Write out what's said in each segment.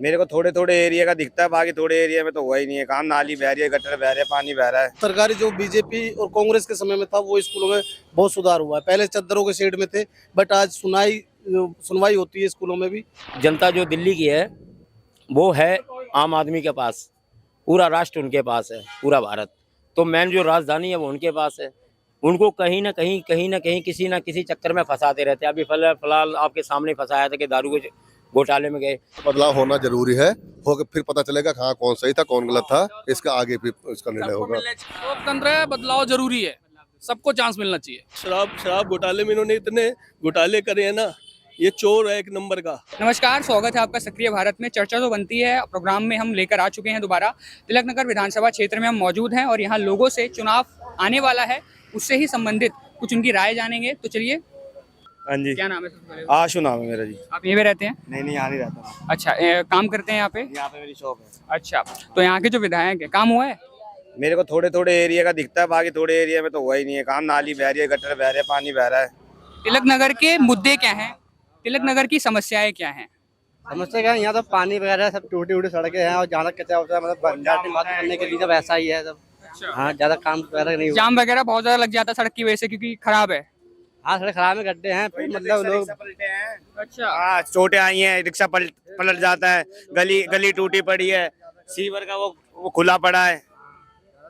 मेरे को थोड़े थोड़े एरिया का दिखता है, बाकी थोड़े एरिया में तो हुआ ही नहीं है काम। नाली बह रही है, गटर बह रहे हैं, पानी बह रहा है। सरकारी जो बीजेपी और कांग्रेस के समय में था वो स्कूलों में बहुत सुधार हुआ है। पहले चद्दरों के शेड में थे, बट आज सुनवाई होती है स्कूलों में भी। जनता जो दिल्ली की है वो है आम आदमी के पास, पूरा राष्ट्र उनके पास है, पूरा भारत। तो मेन जो राजधानी है वो उनके पास है। उनको कहीं ना कहीं किसी ना किसी चक्कर में फंसाते रहते हैं। अभी फिलहाल आपके सामने फंसाया था कि दारू के घोटाले में गए। बदलाव होना जरूरी है, होकर फिर पता चलेगा हाँ कौन सही था कौन गलत था, इसका आगे फिर इसका निर्णय होगा। लोकतंत्र है, बदलाव जरूरी है, सबको चांस मिलना चाहिए। शराब घोटाले में इन्होंने इतने घोटाले करे हैं ना, ये चोर है एक नंबर का। नमस्कार, स्वागत है आपका सक्रिय भारत में। चर्चा तो बनती है प्रोग्राम में हम लेकर आ चुके हैं दोबारा। तिलक नगर विधानसभा क्षेत्र में हम मौजूद हैं और यहाँ लोगों से चुनाव आने वाला है, उससे ही संबंधित कुछ उनकी राय जानेंगे। तो चलिए। हाँ जी। क्या नाम है सबसे पहले? आशु नाम है मेरा जी। आप यहीं पे रहते हैं? नहीं यहाँ नहीं रहता। अच्छा, काम करते हैं यहाँ पे? यहाँ पे मेरी शॉप है। अच्छा, तो यहाँ के जो विधायक है, काम हुआ है? मेरे को थोड़े थोड़े एरिया का दिखता है, बाकी थोड़े एरिया में तो हुआ ही नहीं है काम। नाली बह रही है, गटर बह रहे हैं, पानी बह रहा है। तिलक नगर के मुद्दे क्या हैं? तिलक नगर की समस्याएं क्या हैं? समस्या क्या है, यहाँ तो पानी वगैरह सब टूटी उटी सड़कें हैं और जहाँ तक कच्चा होता है मतलब जाति मात करने के लिए सब ऐसा ही है सब। हाँ, ज्यादा काम वगैरह नहीं हुआ। जाम वगैरह बहुत ज्यादा लग जाता है सड़क की वजह से, क्योंकि खराब है। हाँ, सड़क खराब में गड्ढे हैं, फिर मतलब लोग अच्छा, हाँ, चोटें आई हैं, रिक्शा पलट जाता है, गली टूटी पड़ी है, सीवर का वो खुला पड़ा है।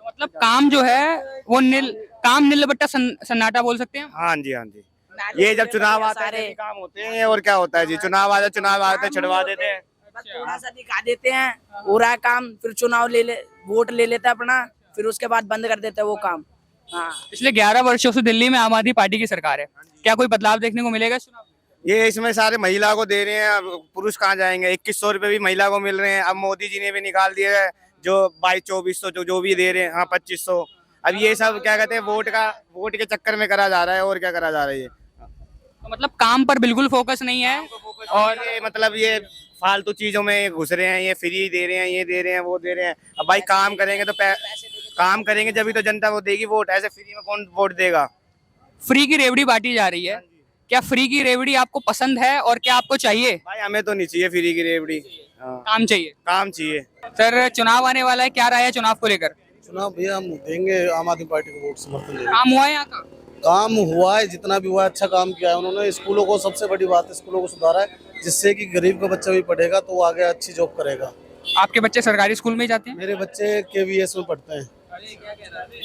मतलब काम जो है वो नील बट्टा सन्नाटा बोल सकते हैं। हाँ जी, हाँ जी। ये जब चुनाव आता है काम होते हैं और क्या होता है जी, चुनाव आते छुड़वा देते हैं। थोड़ा सा दिखा देते हैं, हो रहा है काम, फिर चुनाव वोट ले लेता है अपना, फिर उसके बाद बंद कर देता है वो काम। हाँ, पिछले 11 वर्षों से दिल्ली में आम आदमी पार्टी की सरकार है, क्या कोई बदलाव देखने को मिलेगा चुनाव? ये इसमें सारे महिला को दे रहे हैं, अब पुरुष कहाँ जाएंगे। 2100 रुपए भी महिला को मिल रहे हैं। अब मोदी जी ने भी निकाल दिए है जो 2200-2400 जो भी दे रहे हैं। हाँ, 2500। अब ये सब क्या कहते हैं, वोट के चक्कर में करा जा रहा है और क्या करा जा रहा है ये। तो मतलब काम पर बिल्कुल फोकस नहीं है और ये मतलब ये फालतू चीजों में घुस रहे हैं, ये फ्री दे रहे हैं, ये दे रहे हैं, वो दे रहे हैं। अब भाई काम करेंगे तो काम करेंगे जब ही तो जनता वो देगी वोट। ऐसे फ्री में कौन वोट देगा? फ्री की रेवड़ी बांटी जा रही है, क्या फ्री की रेवड़ी आपको पसंद है और क्या आपको चाहिए? भाई हमें तो नहीं चाहिए फ्री की रेवड़ी। हाँ, काम चाहिए। काम चाहिए। सर, चुनाव आने वाला है, क्या राय है चुनाव को लेकर? चुनाव भैया हम देंगे आम आदमी पार्टी को वोट, समर्थन देंगे। काम हुआ है यहाँ का? काम हुआ है, जितना भी हुआ है अच्छा काम किया है उन्होंने। स्कूलों को, सबसे बड़ी बात है, स्कूलों को सुधारा है, जिससे कि गरीब का बच्चा भी पढ़ेगा तो वो आगे अच्छी जॉब करेगा। आपके बच्चे सरकारी स्कूल में ही जाते हैं? मेरे बच्चे KVS में पढ़ते हैं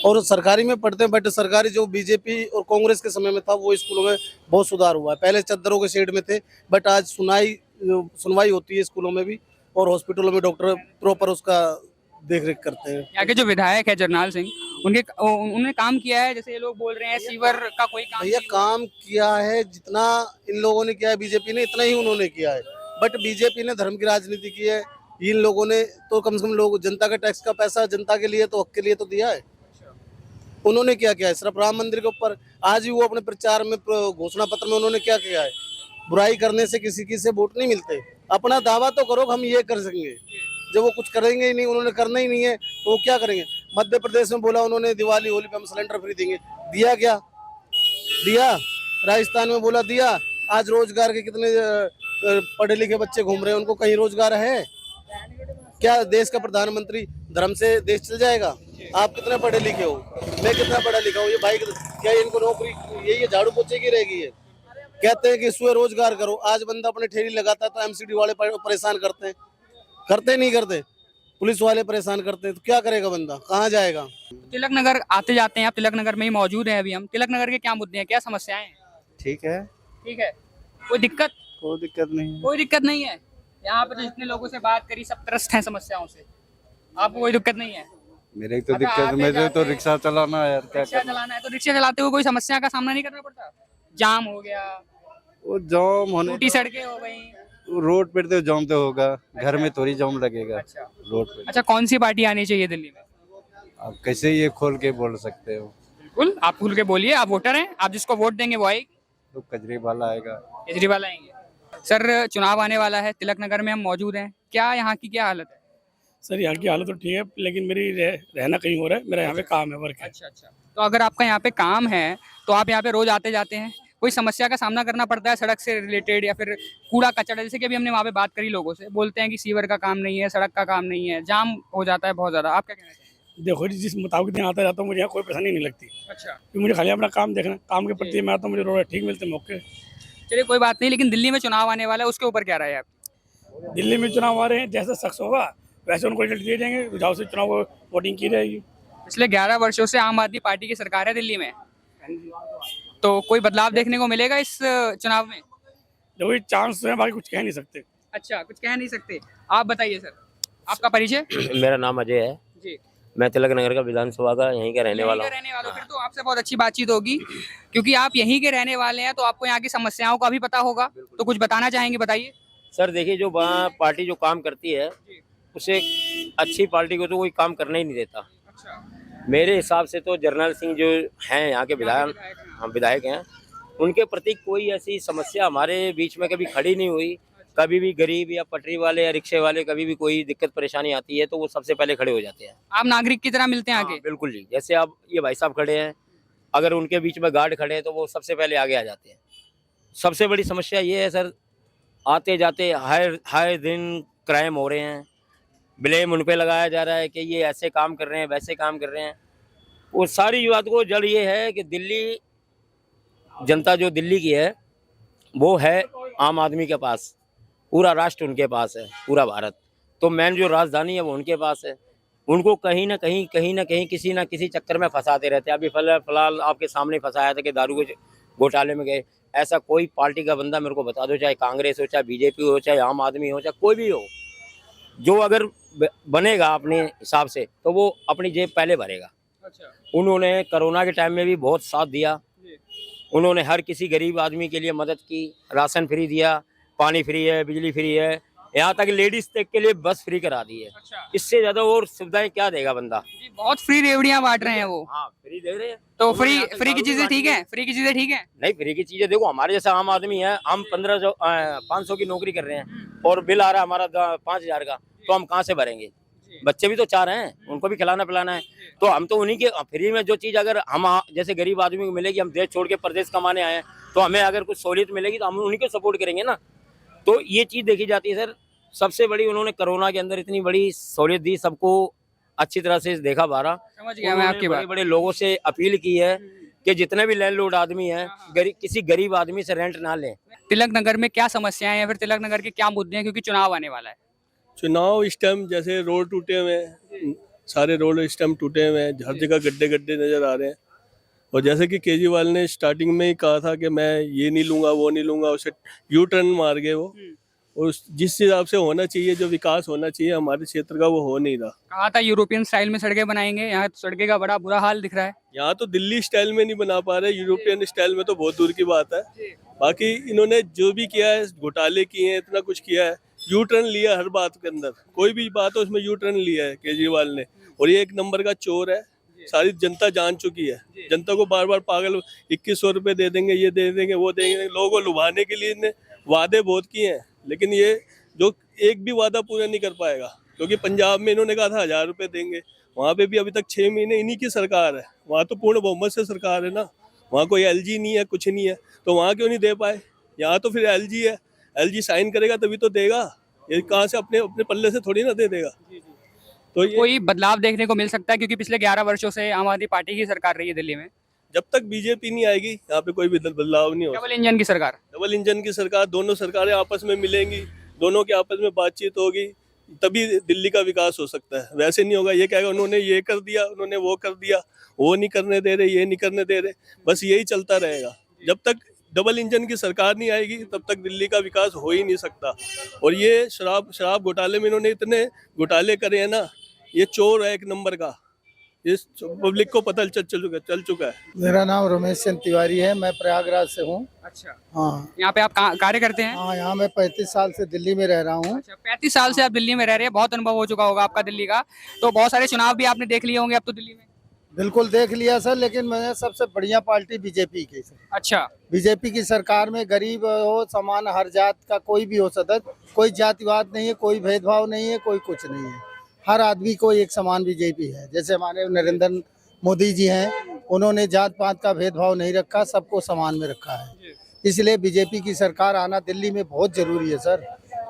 और सरकारी में पढ़ते हैं, बट सरकारी जो बीजेपी और कांग्रेस के समय में था वो स्कूलों में बहुत सुधार हुआ है। पहले चद्दरों के शेड में थे, बट आज सुनवाई होती है स्कूलों में भी, और हॉस्पिटलों में डॉक्टर प्रॉपर उसका देख रेख करते हैं। यहाँ के जो विधायक है जरनैल सिंह, उन्होंने काम किया है, जैसे ये लोग बोल रहे हैं सीवर का कोई काम भैया नहीं काम किया है, जितना इन लोगों ने किया है बीजेपी ने, इतना ही उन्होंने किया है। बट बीजेपी ने धर्म की राजनीति की है, इन लोगों ने तो कम से कम लोग जनता का टैक्स का पैसा जनता के लिए तो हक के लिए तो दिया है। उन्होंने क्या किया है? सिर्फ राम मंदिर के ऊपर आज भी वो अपने प्रचार में, घोषणा पत्र में उन्होंने क्या किया है? बुराई करने से किसी की से वोट नहीं मिलते। अपना दावा तो करो हम ये कर सकेंगे, जब वो कुछ करेंगे ही नहीं, उन्होंने करना ही नहीं है तो वो क्या करेंगे? मध्य प्रदेश में बोला उन्होंने दिवाली होली पे हम सिलेंडर फ्री देंगे, दिया क्या? दिया? राजस्थान में बोला दिया? आज रोजगार के कितने पढ़े लिखे बच्चे घूम रहे हैं, उनको कहीं रोजगार है क्या? देश का प्रधानमंत्री धर्म से देश चल जाएगा? आप कितने पढ़े लिखे हो, मैं कितना पढ़ा लिखा हूँ, ये भाई क्या इनको नौकरी ये झाड़ू पोछे की रहेगी? है कहते हैं कि स्वयं रोजगार करो। आज बंदा अपने ठेली लगाता है तो MCD वाले परेशान करते हैं, करते नहीं करते, पुलिस वाले परेशान करते हैं, तो क्या करेगा बंदा, कहाँ जाएगा? तिलक नगर आते जाते हैं, आप तिलक नगर में ही मौजूद हैं अभी हम। तिलक नगर के क्या मुद्दे हैं, क्या समस्याएं हैं? ठीक है, ठीक है, कोई दिक्कत? कोई दिक्कत नहीं। कोई दिक्कत नहीं है। यहाँ पर जितने लोगों से बात करी सब त्रस्त हैं समस्याओं से, आपको कोई दिक्कत नहीं है? मेरे तो दिक्कत, मुझे तो रिक्शा चलाना है यार, क्या रिक्शा चलाना है तो रिक्शा चलाते हुए कोई समस्या का सामना नहीं करना पड़ता? जाम हो गया, वो जाम होने, टूटी सड़कें हो गई। रोड पे तो जाम तो होगा, घर में थोड़ी जाम लगेगा। अच्छा, रोड पे। अच्छा, कौन सी पार्टी आनी चाहिए दिल्ली में? आप कैसे ये खोल के बोल सकते हो? बिल्कुल, आप खुल के बोलिए, आप वोटर हैं, आप जिसको वोट देंगे वो आएगी। तो केजरीवाल आएगा। केजरीवाल आएंगे। सर, चुनाव आने वाला है, तिलक नगर में हम मौजूद हैं, क्या यहाँ की क्या हालत है? सर यहाँ की हालत तो ठीक है, लेकिन मेरी रहना कहीं हो रहा है, मेरा यहाँ पे काम है, वर्क है। अच्छा, तो अगर आपका यहाँ पे काम है तो आप यहाँ पे रोज आते जाते हैं, कोई समस्या का सामना करना पड़ता है सड़क से रिलेटेड, या फिर कूड़ा कचरा, जैसे कि अभी हमने वहाँ पे बात करी, लोगों से बोलते हैं कि सीवर का काम नहीं है, सड़क का काम नहीं है, जाम हो जाता है बहुत ज़्यादा, आप क्या कहना चाहेंगे? देखो जी, जिस मुताबिक यहाँ आता जाता हूँ, मुझे यहाँ कोई परेशानी नहीं लगती, अच्छा, क्योंकि मुझे खाली अपना काम देखना, काम के प्रति मैं आता हूँ, मुझे रोड ठीक मिलते मौके। चलिए कोई बात नहीं, लेकिन दिल्ली में चुनाव आने वाला है, उसके ऊपर क्या राय है आपकी? दिल्ली में चुनाव आ रहे हैं, जैसा शख्स होगा वैसे उनको रिजल्ट दिए जाएंगे, रुझाव से चुनाव वोटिंग की जाएगी। पिछले 11 वर्षों से आम आदमी पार्टी की सरकार है दिल्ली में, तो कोई बदलाव देखने को मिलेगा इस चुनाव में? देखो ये चांस है, बाकी कुछ कह नहीं सकते। अच्छा, कुछ कह नहीं सकते। आप बताइए सर, आपका परिचय? मेरा नाम अजय है, जी, मैं तिलक नगर का विधानसभा का यहीं का रहने वाला हूँ। रहने वाले हो, फिर तो आपसे बहुत अच्छी बातचीत होगी, क्योंकि आप यहीं के रहने वाले हैं, तो आपको यहाँ की समस्याओं का भी पता होगा, तो कुछ बताना चाहेंगे, बताइए। सर देखिए, जो वहाँ पार्टी जो काम करती है उसे अच्छी पार्टी को तो कोई काम करने ही नहीं देता। अच्छा, मेरे हिसाब से तो जर्नल सिंह जो हैं यहाँ के विधायक हैं, उनके प्रति कोई ऐसी समस्या हमारे बीच में कभी खड़ी नहीं हुई। कभी भी गरीब या पटरी वाले या रिक्शे वाले कभी भी कोई दिक्कत परेशानी आती है तो वो सबसे पहले खड़े हो जाते हैं। आप नागरिक की तरह मिलते हैं आगे? हाँ, बिल्कुल जी। जैसे अब ये भाई साहब खड़े हैं, अगर उनके बीच में गार्ड खड़े हैं तो वो सबसे पहले आगे आ जाते हैं। सबसे बड़ी समस्या ये है सर, आते जाते हर दिन क्राइम हो रहे हैं, ब्लेम उन पे लगाया जा रहा है कि ये ऐसे काम कर रहे हैं, वैसे काम कर रहे हैं। वो सारी बात को जड़ ये है कि दिल्ली जनता जो दिल्ली की है वो है आम आदमी के पास, पूरा राष्ट्र उनके पास है, पूरा भारत। तो मेन जो राजधानी है वो उनके पास है। उनको कहीं ना कहीं किसी ना किसी चक्कर में फंसाते रहते हैं। अभी फिलहाल आपके सामने फंसाया था कि दारू के घोटाले में गए। ऐसा कोई पार्टी का बंदा मेरे को बता दो, चाहे कांग्रेस हो, चाहे बीजेपी हो, चाहे आम आदमी हो, चाहे कोई भी हो, जो अगर बनेगा अपने हिसाब से तो वो अपनी जेब पहले भरेगा। अच्छा, उन्होंने कोरोना के टाइम में भी बहुत साथ दिया। उन्होंने हर किसी गरीब आदमी के लिए मदद की, राशन फ्री दिया, पानी फ्री है, बिजली फ्री है, यहाँ तक लेडीज तक के लिए बस फ्री करा दी है। अच्छा, इससे ज्यादा और सुविधाएं क्या देगा बंदा? बहुत फ्री रेवड़ियां बांट रहे हैं वो। हाँ, फ्री दे रहे हैं। तो फ्री की चीजें ठीक है? फ्री की चीजें ठीक है? नहीं, फ्री की चीजें देखो, हमारे जैसा आम आदमी है, हम 500 की नौकरी कर रहे हैं और बिल आ रहा है हमारा 5,000 का, तो हम कहाँ से भरेंगे? बच्चे भी तो चाह रहे हैं, उनको भी खिलाना पिलाना है। तो हम तो उन्हीं के फ्री में जो चीज़ अगर हम जैसे गरीब आदमी को मिलेगी, हम देश छोड़ के प्रदेश कमाने आए हैं, तो हमें अगर कुछ सहूलियत मिलेगी तो हम उन्हीं को सपोर्ट करेंगे ना। तो ये चीज़ देखी जाती है सर। सबसे बड़ी उन्होंने कोरोना के अंदर इतनी बड़ी सहूलियत दी, सबको अच्छी तरह से देखा बारा। समझ गया मैं आपकी बात। बड़े लोगों से अपील की है कि जितने भी लैंडलॉर्ड आदमी हैं, किसी गरीब आदमी से रेंट ना लें। तिलक नगर में क्या समस्याएं हैं, फिर तिलक नगर के क्या मुद्दे हैं, क्योंकि चुनाव आने वाला है? चुनाव इस टाइम जैसे रोड टूटे हुए हैं, सारे रोड इस टाइम टूटे हुए हैं, हर जगह गड्ढे गड्ढे नजर आ रहे हैं। और जैसे कि केजरीवाल ने स्टार्टिंग में ही कहा था कि मैं ये नहीं लूंगा, वो नहीं लूंगा, उसे यू टर्न मार गए वो। और जिस हिसाब से होना चाहिए, जो विकास होना चाहिए हमारे क्षेत्र का, वो हो नहीं रहा। कहा था यूरोपियन स्टाइल में सड़कें बनाएंगे, यहाँ सड़कें का बड़ा बुरा हाल दिख रहा है। यहाँ तो दिल्ली स्टाइल में नहीं बना पा रहे, यूरोपियन स्टाइल में तो बहुत दूर की बात है। बाकी इन्होंने जो भी किया है, घोटाले किए हैं, इतना कुछ किया है, यू टर्न लिया हर बात के अंदर। कोई भी बात हो उसमें यू टर्न लिया है केजरीवाल ने। और ये एक नंबर का चोर है, सारी जनता जान चुकी है। जनता को बार बार पागल 2100 रुपये दे देंगे, ये दे देंगे, वो देंगे, लोगों को लुभाने के लिए इन्हें वादे बहुत किए हैं, लेकिन ये जो एक भी वादा पूरा नहीं कर पाएगा। क्योंकि पंजाब में इन्होंने कहा था 1000 रुपये देंगे, वहाँ पे भी अभी तक 6 महीने इन्हीं की सरकार है। वहाँ तो पूर्ण बहुमत से सरकार है ना, वहाँ कोई एलजी नहीं है, कुछ नहीं है, तो वहाँ क्यों नहीं दे पाए? यहाँ तो फिर एलजी है, एलजी साइन करेगा तभी तो देगा। ये कहाँ से अपने अपने पल्ले से थोड़ी ना दे देगा। तो ये कोई बदलाव देखने को मिल सकता है, क्योंकि पिछले 11 वर्षों से आम आदमी पार्टी की सरकार रही है दिल्ली में। जब तक बीजेपी नहीं आएगी यहाँ पे कोई भी बदलाव नहीं होगा। डबल इंजन की सरकार। डबल इंजन की सरकार, दोनों सरकारें आपस में मिलेंगी, दोनों के आपस में बातचीत होगी, तभी दिल्ली का विकास हो सकता है। वैसे नहीं होगा। ये कहेगा उन्होंने ये कर दिया, उन्होंने वो कर दिया, वो नहीं करने दे रहे, ये नहीं करने दे रहे, बस यही चलता रहेगा। जब तक डबल इंजन की सरकार नहीं आएगी तब तक दिल्ली का विकास हो ही नहीं सकता। और ये शराब घोटाले में इन्होंने इतने घोटाले करे हैं ना, ये चोर है एक नंबर का, इस पब्लिक को पता चल चुका है। मेरा नाम रमेश चंद तिवारी है, मैं प्रयागराज से हूँ। अच्छा, हाँ यहाँ पे आप कार्य करते हैं? हाँ, यहाँ मैं 35 साल से दिल्ली में रह रहा हूँ। अच्छा, 35 साल से आप दिल्ली में रह रहे हैं, बहुत अनुभव हो चुका होगा आपका दिल्ली का। तो बहुत सारे चुनाव भी आपने देख लिए होंगे अब तो दिल्ली में। बिल्कुल देख लिया सर, लेकिन मैंने सबसे बढ़िया पार्टी बीजेपी की सर। अच्छा, बीजेपी की सरकार में गरीब हो, समान हर जात का कोई भी हो सदस्य, कोई जातिवाद नहीं है, कोई भेदभाव नहीं है, कोई कुछ नहीं है, हर आदमी को एक समान बीजेपी है। जैसे हमारे नरेंद्र मोदी जी हैं, उन्होंने जात पात का भेदभाव नहीं रखा, सबको समान में रखा है। इसलिए बीजेपी की सरकार आना दिल्ली में बहुत जरूरी है सर।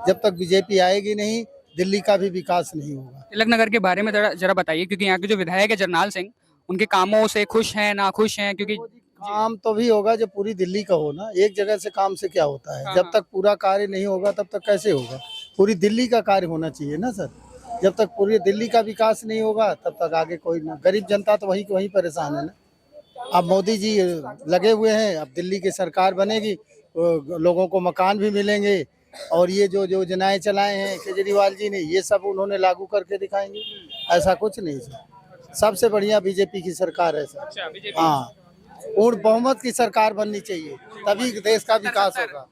जब तक बीजेपी आएगी नहीं, दिल्ली का भी विकास नहीं होगा। तिलक नगर के बारे में जरा बताइए, क्योंकि यहाँ के जो विधायक है जरनाल सिंह, उनके कामों से खुश हैं ना खुश हैं? क्योंकि काम तो भी होगा जब पूरी दिल्ली का हो ना, एक जगह से काम से क्या होता है। जब तक पूरा कार्य नहीं होगा तब तक कैसे होगा? पूरी दिल्ली का कार्य होना चाहिए ना सर। जब तक पूरी दिल्ली का विकास नहीं होगा तब तक आगे कोई ना, गरीब जनता तो वहीं वहीं परेशान है ना। अब मोदी जी लगे हुए हैं, अब दिल्ली की सरकार बनेगी, लोगों को मकान भी मिलेंगे, और ये जो योजनाएं चलाए हैं केजरीवाल जी ने, ये सब उन्होंने लागू करके दिखाएंगे। ऐसा कुछ नहीं सर, सबसे बढ़िया बीजेपी की सरकार है सर। हाँ, पूर्ण बहुमत की सरकार बननी चाहिए, तभी देश का विकास होगा।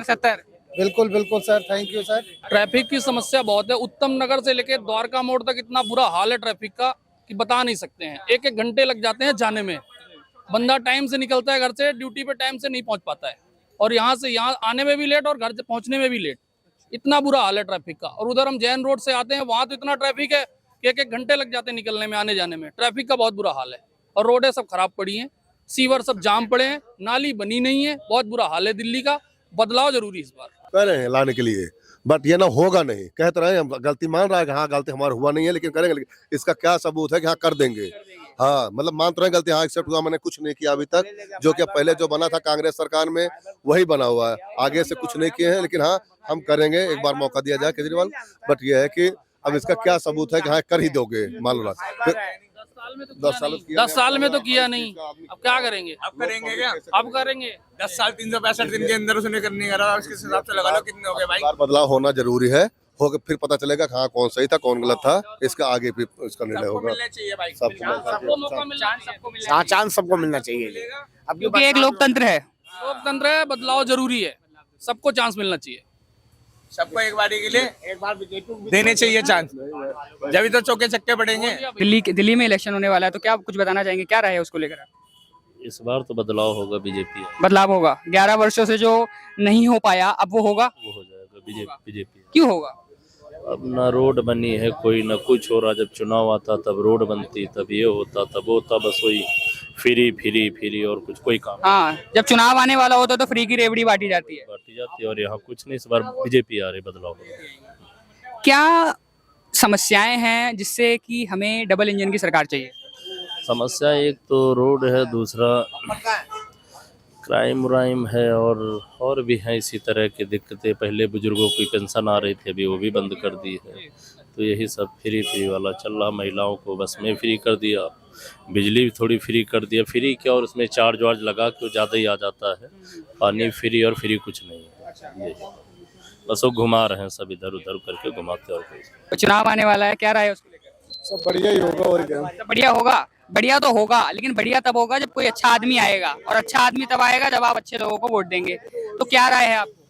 70 बिल्कुल बिल्कुल sir, thank you sir. Traffic की समस्या बहुत है। उत्तम नगर से लेकर द्वारका मोड़ तक इतना बुरा हाल है ट्रैफिक का कि बता नहीं सकते हैं। एक एक घंटे लग जाते हैं जाने में। बंदा टाइम से निकलता है घर से, ड्यूटी पे टाइम से नहीं पहुंच पाता है, और यहाँ से यहाँ आने में भी लेट और घर से पहुंचने में भी लेट। इतना बुरा हाल है ट्रैफिक का। और उधर हम जैन रोड से आते हैं, वहां तो इतना ट्रैफिक है कि एक एक घंटे लग जाते हैं निकलने में, आने जाने में। ट्रैफिक का बहुत बुरा हाल है, और रोडें सब खराब पड़ी हैं, सीवर सब जाम पड़े हैं, नाली बनी नहीं है। बहुत बुरा हाल है दिल्ली का। बदलाव जरूरी इस बार कह रहे हैं लाने के लिए, बट ये ना होगा नहीं। कह तो रहे हैं, हम गलती मान रहा है कि हाँ गलती हमारा हुआ नहीं है, लेकिन करेंगे। लेकिन इसका क्या सबूत है कि हाँ कर देंगे? हाँ, मतलब मान तो रहे गलती, हाँ एक्सेप्ट हुआ, मैंने कुछ नहीं किया अभी तक। जो कि पहले जो बना था कांग्रेस सरकार में वही बना हुआ है, आगे से कुछ नहीं किए हैं। लेकिन हाँ, हम करेंगे, एक बार मौका दिया जाए केजरीवाल। बट ये है कि अब इसका क्या सबूत है कि हाँ कर ही दोगे? मान लो 10 साल में तो किया नहीं, अब क्या करेंगे? अब करेंगे क्या? अब करेंगे। 10 साल 365 दिन के अंदर उसने करने करा, उसके हिसाब से लगा लो कितने हो गए भाई। बदलाव होना जरूरी है, होगा फिर पता चलेगा हाँ कौन सही था कौन गलत था। इसका आगे भी इसका निर्णय होगा। सबको मौका मिलना चाहिए। हाँ, चांस सबको मिलना चाहिए। अब क्योंकि एक लोकतंत्र है। लोकतंत्र है, बदलाव जरूरी है, सबको चांस मिलना चाहिए। सबको एक बारी के लिए एक बार देने चाहिए चांस, जब तो चौके चक्के पड़ेंगे। दिल्ली में इलेक्शन होने वाला है, तो क्या आप कुछ बताना चाहेंगे? क्या राय है उसको लेकर? इस बार तो बदलाव होगा, बीजेपी बदलाव होगा। 11 वर्षों से जो नहीं हो पाया, अब वो होगा। वो हो जाएगा, बीजेपी। क्यों होगा? अब ना रोड बनी है, कोई ना कुछ हो रहा। जब चुनाव आता तब रोड बनती, तब ये होता, तब होता। बस वही फ्री और कुछ कोई काम। हाँ, जब चुनाव आने वाला होता तो फ्री की रेवड़ी बांटी जाती है। और यहाँ कुछ नहीं। इस बार बीजेपी आ रही, बदलाव होगा। क्या समस्याएं हैं जिससे कि हमें डबल इंजन की सरकार चाहिए? समस्या एक तो रोड है, दूसरा क्राइम है, और भी हैं इसी तरह की दिक्कतें। पहले बुजुर्गों की पेंशन आ रही थी, अभी वो भी बंद कर दी है। तो यही सब फ्री वाला चल रहा। महिलाओं को बस में फ्री कर दिया, बिजली भी थोड़ी फ्री कर दिया। फ्री क्या, और उसमें चार्ज वार्ज लगा के ज़्यादा ही आ जाता है। पानी फ्री और फ्री कुछ नहीं है। यही बस वो घुमा रहे हैं, सब इधर उधर करके घुमाते। और कोई चुनाव आने वाला है, क्या राय है उसको लेकर? सब बढ़िया ही होगा, और क्या। सब बढ़िया होगा। बढ़िया तो होगा, लेकिन बढ़िया तब होगा जब कोई अच्छा आदमी आएगा, और अच्छा आदमी तब आएगा जब आप अच्छे लोगों को वोट देंगे। तो क्या राय है आपको?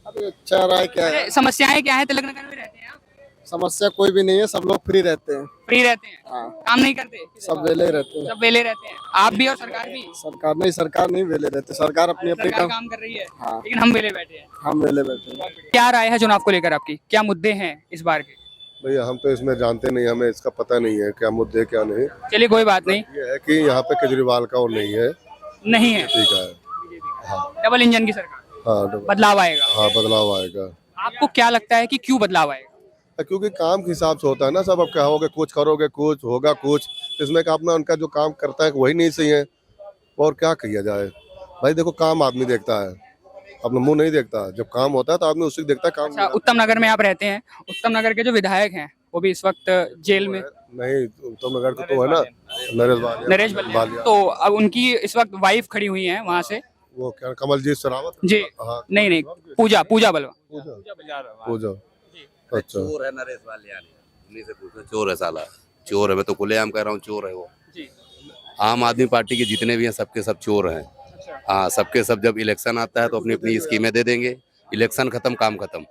अभी अच्छा राय क्या है? समस्याएं क्या है? तिलक नगर में रहते हैं आप? समस्या कोई भी नहीं है, सब लोग फ्री रहते हैं। फ्री रहते हैं? हाँ। काम नहीं करते? सब वेले रहते हैं। सब वेले रहते हैं। आप भी और सरकार भी? सरकार नहीं वेले रहते। सरकार अपनी अपनी सरकार काम कर रही है। हाँ। लेकिन हम वेले बैठे हैं। हम वेले बैठे हैं। क्या राय है चुनाव को लेकर आपकी? क्या मुद्दे हैं इस बार के? भैया हम तो इसमें जानते नहीं, हमें इसका पता नहीं है क्या मुद्दे क्या नहीं। चलिए कोई बात नहीं। ये है कि यहाँ पे केजरीवाल का और नहीं है। नहीं है, ठीक है। डबल इंजन की सरकार, हाँ, बदलाव आएगा। हाँ बदलाव आएगा। आपको क्या लगता है कि क्यों बदलाव आएगा? क्योंकि काम के हिसाब से होता है ना सब। अब कहोगे कुछ, करोगे कुछ, होगा कुछ। इसमें का अपना उनका जो काम करता है वही नहीं सही है, और क्या किया जाए भाई। देखो काम आदमी देखता है, अपना मुंह नहीं देखता। जब काम होता है तो आदमी उसी को देखता है। काम अच्छा, उत्तम नगर में आप रहते हैं। उत्तम नगर के जो विधायक हैं वो भी इस वक्त जेल में। नहीं, उत्तम नगर तो है ना, नरेश बलिया। तो अब उनकी इस वक्त वाइफ खड़ी हुई है वहाँ से, वो क्या कमलजीत शेरावत जी। हाँ, नहीं, पूजा बलवा। पूजा। अच्छा, चोर है नरेश वालियानी, उन्हीं से पूछो। चोर है साला, चोर है। मैं तो खुलेआम कह रहा हूँ, चोर है वो। आम आदमी पार्टी के जितने भी हैं सबके सब चोर हैं। हाँ, सबके सब। जब इलेक्शन आता है तो अपनी अपनी स्कीमें दे देंगे। इलेक्शन खत्म, काम खत्म।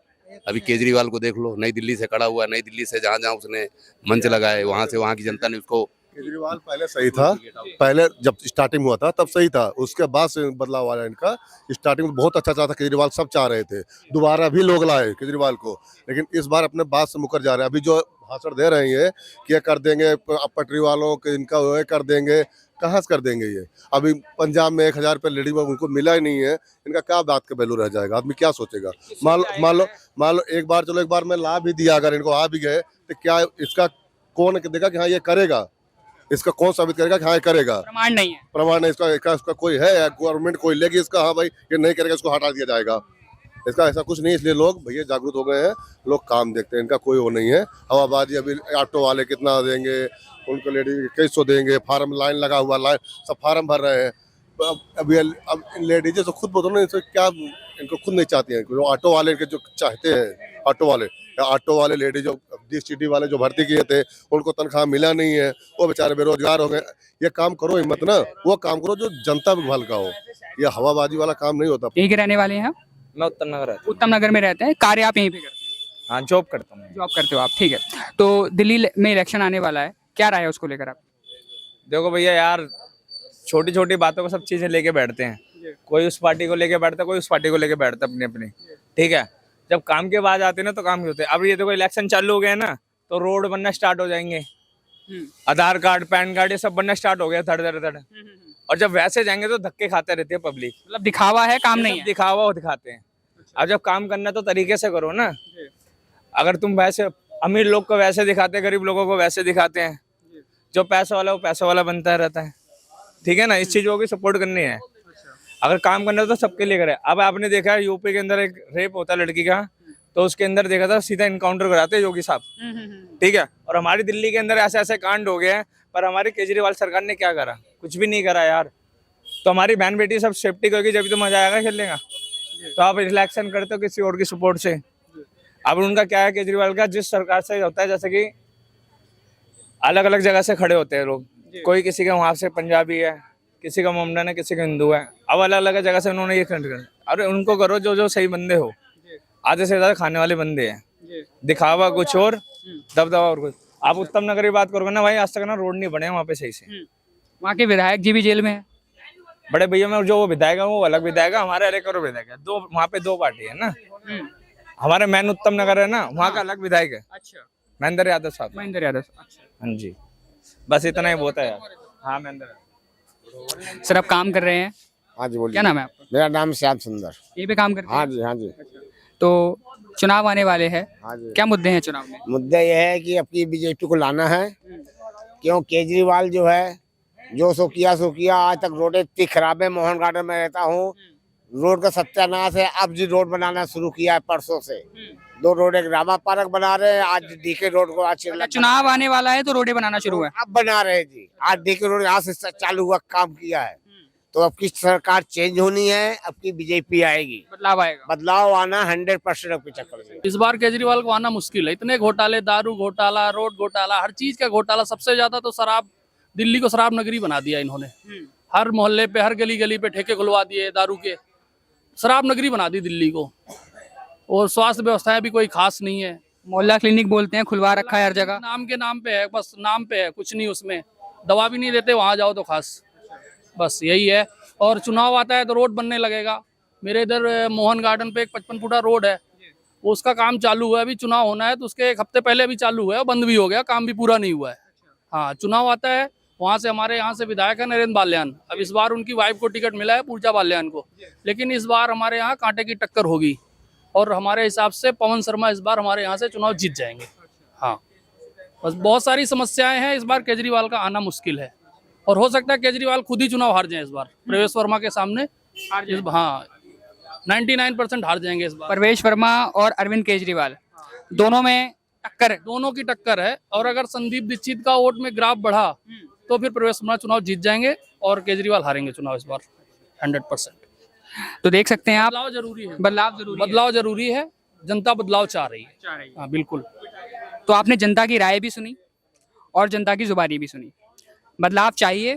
अभी केजरीवाल को देख लो, नई दिल्ली से खड़ा हुआ। नई दिल्ली से जहाँ जहाँ उसने मंच लगाए, वहाँ से वहाँ की जनता ने उसको। केजरीवाल पहले सही था, पहले जब स्टार्टिंग हुआ था तब सही था। उसके बाद से बदलाव आया इनका। स्टार्टिंग में बहुत अच्छा चाहता केजरीवाल, सब चाह रहे थे। दोबारा भी लोग लाए केजरीवाल को, लेकिन इस बार अपने बात से मुकर जा रहे हैं। अभी जो भाषण दे रहे हैं कि ये कर देंगे, पटरी वालों के इनका वो कर देंगे, कहाँ से कर देंगे ये? अभी पंजाब में 1000 रुपये लेडीज में उनको मिला ही नहीं है, इनका क्या बात का वैल्यू रह जाएगा? आदमी क्या सोचेगा? मान लो एक बार मैं ला भी दिया, अगर इनको आ भी गए तो क्या इसका कौन देगा कि हाँ ये करेगा? इसका कौन साबित करेगा कि हाँ ये करेगा? प्रमाण नहीं है। प्रमाण नहीं इसका कोई है? गवर्नमेंट कोई लेगी इसका, हाँ भाई ये नहीं करेगा इसको हटा दिया जाएगा? इसका ऐसा कुछ नहीं, इसलिए लोग भैया जागरूक हो गए हैं, लोग काम देखते हैं, इनका कोई वो नहीं है। हवाबाजी अभी ऑटो वाले कितना देंगे, उनको लेडीज कैसे देंगे, फार्म लाइन लगा हुआ, लाइन सब फार्म भर रहे हैं। अब लेडीज तो खुद बोलो ना, इनसे क्या इनको खुद नहीं चाहती हैं, जो ऑटो वाले के जो चाहते हैं, ऑटो वाले लेडीज जो DCT वाले जो भर्ती किए थे उनको तनख्वाह मिला नहीं है, वो बेचारे बेरोजगार हो गए। ये काम करो हिम्मत ना, वो काम करो जो जनता भल का हो, ये हवाबाजी वाला काम नहीं होता। यहीं के रहने वाले हैं? मैं उत्तम नगर रहता उत्तम नगर में रहते हैं। कार्य आप यहीं पे करते हैं? हाँ, जॉब करता हूँ। जॉब करते हो आप, ठीक है। तो दिल्ली में इलेक्शन आने वाला है, क्या राय है उसको लेकर आप? देखो भैया यार, छोटी छोटी बातों को सब चीजें लेके बैठते हैं, कोई उस पार्टी को लेके बैठता है, कोई उस पार्टी को लेके बैठता है अपनी अपनी, ठीक है। जब काम के बाद आते हैं ना तो काम के होते हैं। अब ये देखो इलेक्शन चालू हो गया ना, तो रोड बनना स्टार्ट हो जाएंगे, आधार कार्ड पैन कार्ड ये सब बनना स्टार्ट हो गया धड़। और जब वैसे जाएंगे तो धक्के खाते रहते हैं पब्लिक। मतलब दिखावा है, काम नहीं है। दिखावा वो दिखाते हैं। अब जब काम करना तो तरीके से करो ना। अगर तुम वैसे अमीर लोग को वैसे दिखाते हैं, गरीब लोगों को वैसे दिखाते हैं, जो पैसा वाला वो पैसा वाला बनता रहता है, ठीक है ना। इस चीजों की सपोर्ट करनी है। अगर काम करना तो सबके लिए करे। अब आपने देखा है यूपी के अंदर एक रेप होता है लड़की का, तो उसके अंदर देखा था सीधा इनकाउंटर कराते योगी साहब, ठीक है। और हमारी दिल्ली के अंदर ऐसे ऐसे कांड हो गए हैं, पर हमारी केजरीवाल सरकार ने क्या करा? कुछ भी नहीं करा यार। तो हमारी बहन बेटी सब सेफ्टी होगी जब तो मजा आएगा खेलने का। तो आप इलेक्शन करते हो किसी और की सपोर्ट से। अब उनका क्या है केजरीवाल का, जिस सरकार से होता है, जैसे कि अलग अलग जगह से खड़े होते हैं लोग, कोई किसी का वहाँ से पंजाबी है, किसी का मोमडन है, किसी का हिंदू है। अब अलग अलग जगह से उन्होंने ये कर, अरे उनको करो जो सही बंदे हो, आधे से ज्यादा खाने वाले बंदे हैं, दिखावा कुछ और, दबदबा और कुछ। आप उत्तम नगर की बात करोगे ना भाई, आज तक ना रोड नहीं बने वहाँ पे सही से। वहाँ के विधायक जी भी जेल में है। बड़े भैया में जो वो विधायक है वो अलग विधायक है, हमारे अलग और विधायक है। दो वहाँ पे दो पार्टी है ना। हमारे मैन उत्तम नगर है ना, वहाँ का अलग विधायक है। अच्छा, महेंद्र यादव साहब। महेंद्र यादव। अच्छा, हाँ जी, बस इतना ही बहुत है यार। हाँ महेंद्र सर आप काम कर रहे हैं? हाँ जी बोलिए। क्या नाम है आपका? मेरा नाम श्याम सुंदर। यहीं पे काम करते हैं? हाँ जी, हाँ जी। तो चुनाव आने वाले हैं, हाँ जी। क्या मुद्दे हैं चुनाव में? मुद्दा यह है कि अपनी बीजेपी को लाना है, क्यों केजरीवाल जो है जो सो किया आज तक रोडें इतनी खराब है। मोहन गार्डन में रहता हूँ, रोड का सत्यानाश है। अब जी रोड बनाना शुरू किया है परसों से। 2 रोड, एक रामा पार्क बना रहे हैं, आज डीके रोड को आज चुनाव आने वाला है तो रोडें बनाना शुरू है। अब बना रहे हैं जी, आज डीके रोड यहाँ से चालू हुआ, काम किया है। तो अब की सरकार चेंज होनी है, अब की बीजेपी आएगी, बदलाव आएगा। बदलाव आना 100% अब के चक्कर में। इस बार केजरीवाल को आना मुश्किल है। इतने घोटाले, दारू घोटाला, रोड घोटाला, हर चीज का घोटाला। सबसे ज्यादा तो शराब, दिल्ली को शराब नगरी बना दिया इन्होंने। हर मोहल्ले पे, हर गली गली पे ठेके खुलवा दिए दारू के, शराब नगरी बना दी दिल्ली को। और स्वास्थ्य व्यवस्थाएं भी कोई खास नहीं है। मोहल्ला क्लिनिक बोलते हैं, खुलवा रखा है हर जगह। नाम के नाम पे है, बस नाम पे है, कुछ नहीं उसमें। दवा भी नहीं देते वहां जाओ तो खास, बस यही है। और चुनाव आता है तो रोड बनने लगेगा। मेरे इधर मोहन गार्डन पे एक 55 फुटा रोड है, उसका काम चालू हुआ है। अभी चुनाव होना है तो उसके 1 हफ्ते पहले भी चालू हुआ है, बंद भी हो गया, काम भी पूरा नहीं हुआ है। हाँ, चुनाव आता है, वहाँ से हमारे यहाँ से विधायक है नरेंद्र बाल्यान। अब इस बार उनकी वाइफ को टिकट मिला है, पूजा बाल्यान को, लेकिन इस बार हमारे यहाँ कांटे की टक्कर होगी। और हमारे हिसाब से पवन शर्मा इस बार हमारे यहाँ से चुनाव जीत जाएंगे। हाँ, बस बहुत सारी समस्याएं हैं, इस बार केजरीवाल का आना मुश्किल है। और हो सकता है केजरीवाल खुद ही चुनाव हार जाए इस बार, प्रवेश वर्मा के सामने। हाँ, 99% हार जाएंगे इस बार। प्रवेश वर्मा और अरविंद केजरीवाल दोनों में टक्कर है। दोनों की टक्कर है। और अगर संदीप दीक्षित का वोट में ग्राफ बढ़ा तो फिर प्रवेश वर्मा चुनाव जीत जाएंगे और केजरीवाल हारेंगे चुनाव इस बार 100%। तो देख सकते हैं आप, बदलाव जरूरी है। बदलाव जरूरी है। जनता बदलाव चाह रही है। हाँ बिल्कुल। तो आपने जनता की राय भी सुनी और जनता की जुबानी भी सुनी। बदलाव चाहिए,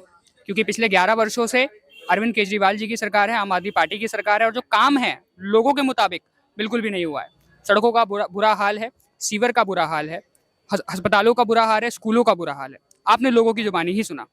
क्योंकि पिछले 11 वर्षों से अरविंद केजरीवाल जी की सरकार है, आम आदमी पार्टी की सरकार है, और जो काम है लोगों के मुताबिक बिल्कुल भी नहीं हुआ है। सड़कों का बुरा हाल है, सीवर का बुरा हाल है, अस्पतालों का बुरा हाल है, स्कूलों का बुरा हाल है। आपने लोगों की जुबानी ही सुना।